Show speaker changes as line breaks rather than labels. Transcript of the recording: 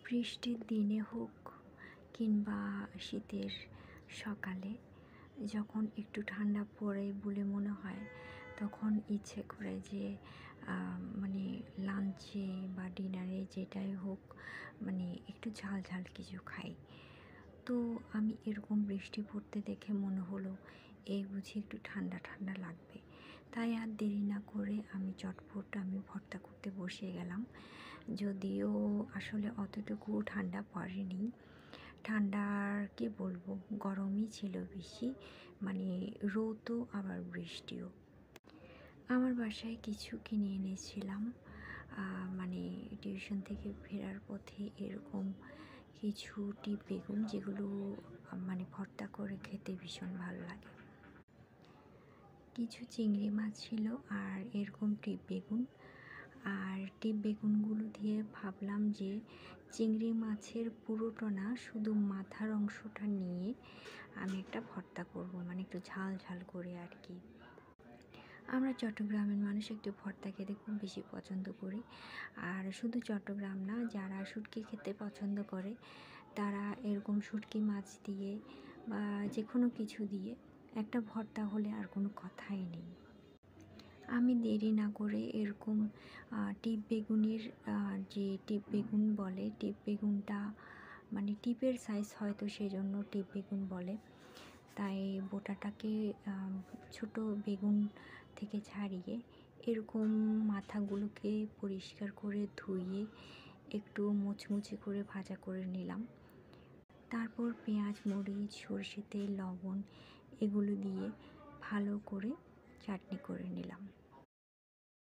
বৃষ্টির দিনে হোক কিংবা শীতের সকালে যখন একটু ঠান্ডা পড়ে বলে মনে হয়, তখন ইচ্ছে করে যে মানে লাঞ্চে বা ডিনারে যেটাই হোক, মানে একটু ঝাল ঝাল কিছু খাই। তো আমি এরকম বৃষ্টি পড়তে দেখে মনে হলো এই বুঝি একটু ঠান্ডা ঠান্ডা লাগবে। তাই আর দেরি না করে আমি চটপট ভর্তা করতে বসে গেলাম। যদিও আসলে অতটুকু ঠান্ডা পড়েনি। ঠান্ডার কি বলবো, গরমই ছিল বেশি, মানে রোদও আবার বৃষ্টিও। আমার বাসায় কিছু কিনে এনেছিলাম, মানে টিউশন থেকে ফেরার পথে এরকম কিছু টিপ বেগুন, যেগুলো মানে ভর্তা করে খেতে ভীষণ ভালো লাগে। কিছু চিংড়ি মাছ ছিল আর এরকম টিপ বেগুন। আর টিপ বেগুনগুলো দিয়ে ভাবলাম যে চিংড়ি মাছের পুরোটা না, শুধু মাথার অংশটা নিয়ে আমি একটা ভর্তা করব, মানে একটু ঝাল ঝাল করে আর কি। আমরা চট্টগ্রামের মানুষ একটু ভর্তা খেতে খুব বেশি পছন্দ করি। আর শুধু চট্টগ্রাম না, যারা শুটকি খেতে পছন্দ করে তারা এরকম শুটকি মাছ দিয়ে বা যে কোনো কিছু দিয়ে একটা ভর্তা হলে আর কোনো কথাই নেই। আমি দেরি না করে এরকম টিপ বেগুনের, যে টিপ বেগুন বলে, টিপ বেগুনটা মানে টিপের সাইজ হয়তো সেজন্য টিপ বেগুন বলে। তাই বোটাটাকে ছোট বেগুন থেকে ছাড়িয়ে এরকম মাথাগুলোকে পরিষ্কার করে ধুয়ে একটু মুচমুচে করে ভাজা করে নিলাম। তারপর পেঁয়াজ, মরিচ, সরষে তেল, লবণ এগুলো দিয়ে ভালো করে চাটনি করে নিলাম।